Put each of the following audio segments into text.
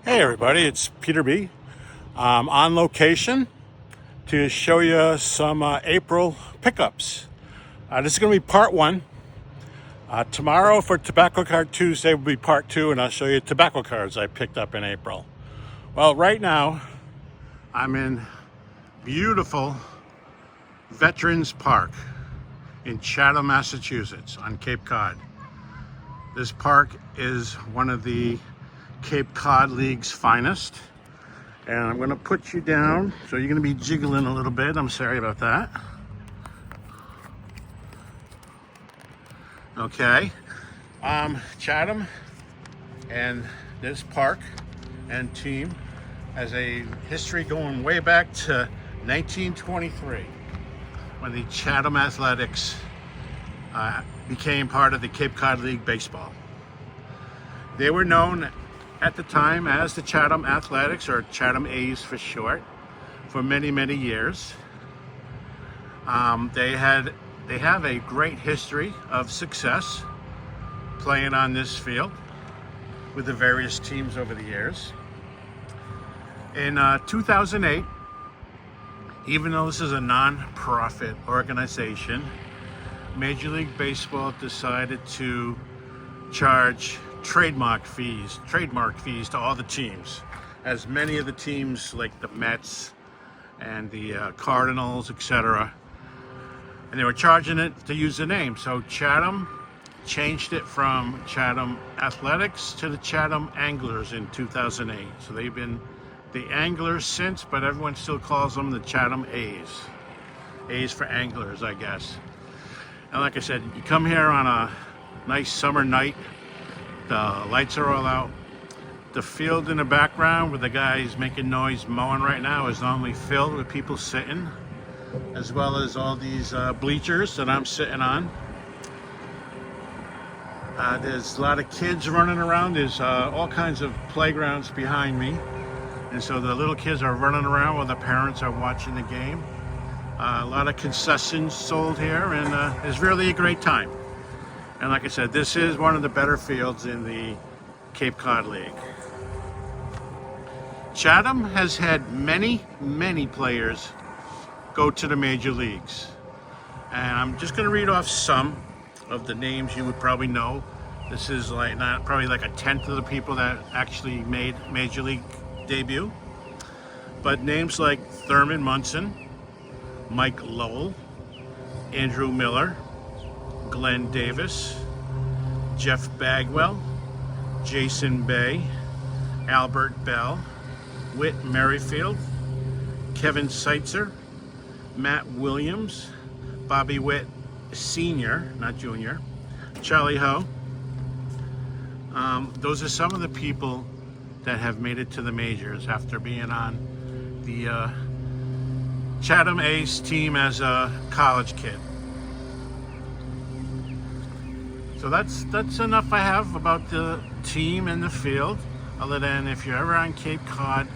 Hey everybody, it's Peter B. On location to show you some April pickups. This is going to be part one. Tomorrow for Tobacco Card Tuesday will be part two, and I'll show you tobacco cards I picked up in April. Well, right now I'm in beautiful Veterans Park in Chatham, Massachusetts on Cape Cod. This park is one of the Cape Cod League's finest. And I'm going to put you down, so you're going to be jiggling a little bit. I'm sorry about that. Okay. Chatham and this park and team has a history going way back to 1923 when the Chatham Athletics became part of the Cape Cod League Baseball. They were known at the time as the Chatham Athletics, or Chatham A's for short, for many, many years. They have a great history of success playing on this field with the various teams over the years. In 2008, even though this is a non-profit organization, Major League Baseball decided to charge trademark fees to all the teams, as many of the teams like the Mets and the Cardinals, etc., and they were charging it to use the name. So Chatham changed it from Chatham Athletics to the Chatham Anglers in 2008. So they've been the Anglers since, but everyone still calls them the Chatham A's. A's for Anglers, I guess. And like I said, you come here on a nice summer night. The lights are all out. The field in the background where the guy's making noise mowing right now is normally filled with people sitting, as well as all these bleachers that I'm sitting on. There's a lot of kids running around. There's all kinds of playgrounds behind me. And so the little kids are running around while the parents are watching the game. A lot of concessions sold here, and it's really a great time. And like I said, this is one of the better fields in the Cape Cod League. Chatham has had many, many players go to the major leagues. And I'm just going to read off some of the names you would probably know. This is probably like a tenth of the people that actually made major league debut. But names like Thurman Munson, Mike Lowell, Andrew Miller, Glenn Davis, Jeff Bagwell, Jason Bay, Albert Bell, Whit Merrifield, Kevin Seitzer, Matt Williams, Bobby Witt Sr., not Jr., Charlie Ho. Those are some of the people that have made it to the majors after being on the Chatham A's team as a college kid. So that's enough I have about the team and the field, other than if you're ever on Cape Cod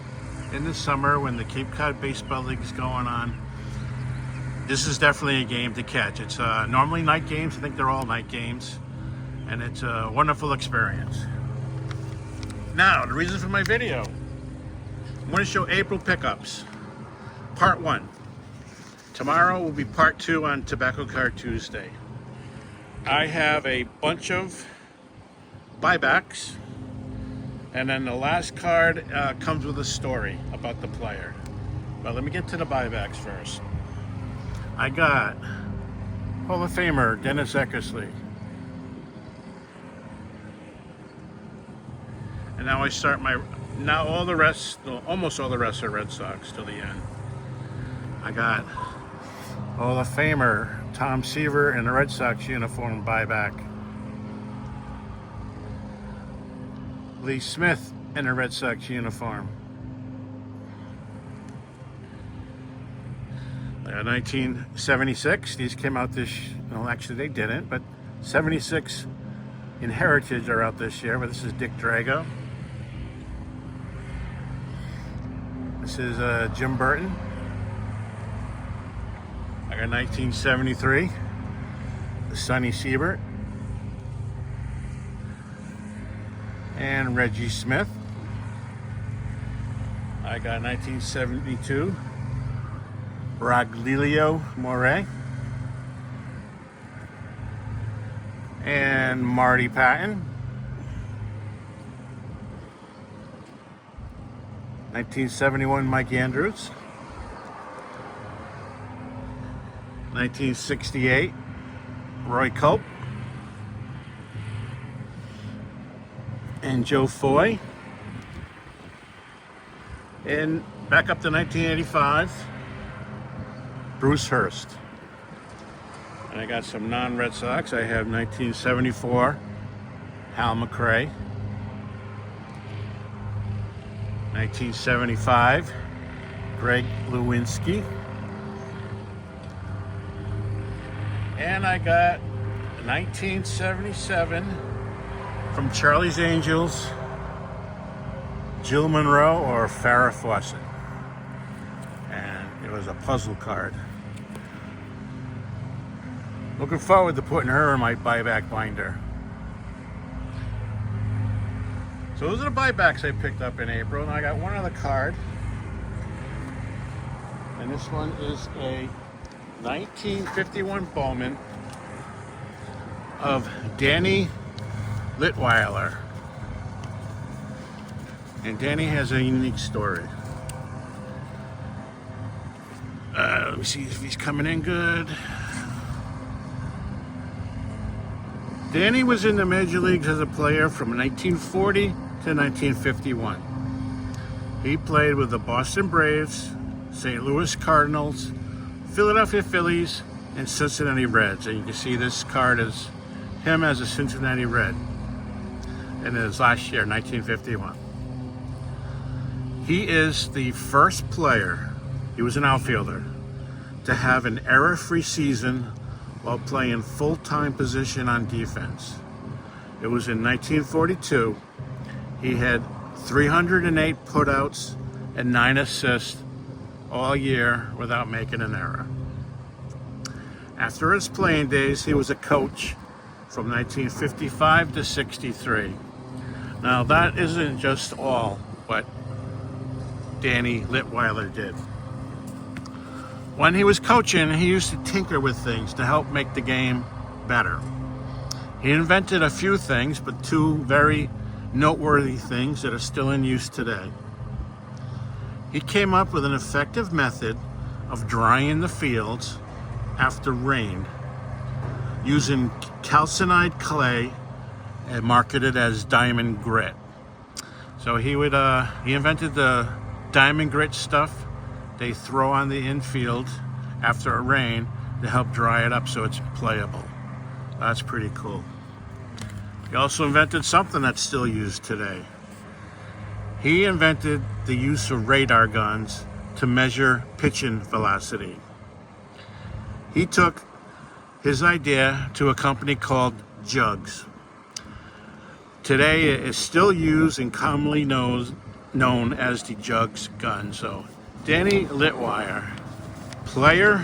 in the summer when the Cape Cod Baseball League is going on, this is definitely a game to catch. It's normally night games. I think they're all night games, and it's a wonderful experience. Now, the reason for my video, I'm going to show April pickups, part one. Tomorrow will be part two on Tobacco Card Tuesday. I have a bunch of buybacks, and then the last card comes with a story about the player. But let me get to the buybacks first. I got Hall of Famer Dennis Eckersley. And now I start now all the rest, almost all the rest are Red Sox till the end. I got Hall of Famer Tom Seaver in the Red Sox uniform buyback. Lee Smith in a Red Sox uniform. 1976, these came out well actually they didn't, but 76 in Heritage are out this year, but this is Dick Drago. This is Jim Burton. I got 1973, Sonny Siebert. and Reggie Smith. I got 1972 Braglio Moret and Marty Patton. 1971 Mike Andrews. 1968 Roy Culp and Joe Foy. And back up to 1985, Bruce Hurst. And I got some non-Red Sox. I have 1974 Hal McRae. 1975 Greg Lewinsky. And I got 1977 from Charlie's Angels, Jill Monroe or Farrah Fawcett. And it was a puzzle card. Looking forward to putting her in my buyback binder. So those are the buybacks I picked up in April, and I got one other card. And this one is a 1951 Bowman of Danny Litweiler. And Danny has a unique story. Let me see if he's coming in good. Danny was in the major leagues as a player from 1940 to 1951. He played with the Boston Braves, St. Louis Cardinals, Philadelphia Phillies, and Cincinnati Reds. And you can see this card is him as a Cincinnati Red. And it was last year, 1951. He is the first player, he was an outfielder, to have an error-free season while playing full-time position on defense. It was in 1942. He had 308 putouts and 9 assists all year without making an error. After his playing days, he was a coach from 1955 to 63. Now that isn't just all what Danny Litweiler did. When he was coaching, he used to tinker with things to help make the game better. He invented a few things, but two very noteworthy things that are still in use today. He came up with an effective method of drying the fields after rain using calcined clay and marketed as diamond grit. So he invented the diamond grit stuff they throw on the infield after a rain to help dry it up so it's playable. That's pretty cool. He also invented something that's still used today. He invented the use of radar guns to measure pitching velocity. He took his idea to a company called Jugs. Today it is still used and commonly known as the Jugs gun. So Danny Litweiler, player,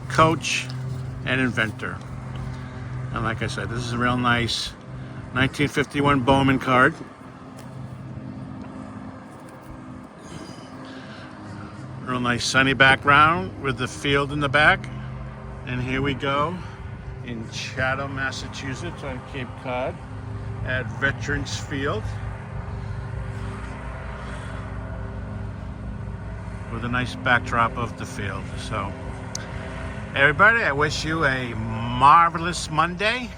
coach, and inventor. And like I said, this is a real nice 1951 Bowman card. Real nice sunny background with the field in the back. And here we go in Chatham, Massachusetts on Cape Cod at Veterans Field with a nice backdrop of the field. So everybody, I wish you a marvelous Monday,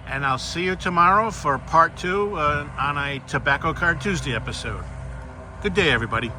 and I'll see you tomorrow for part 2 on a Tobacco Card Tuesday episode. Good day, everybody.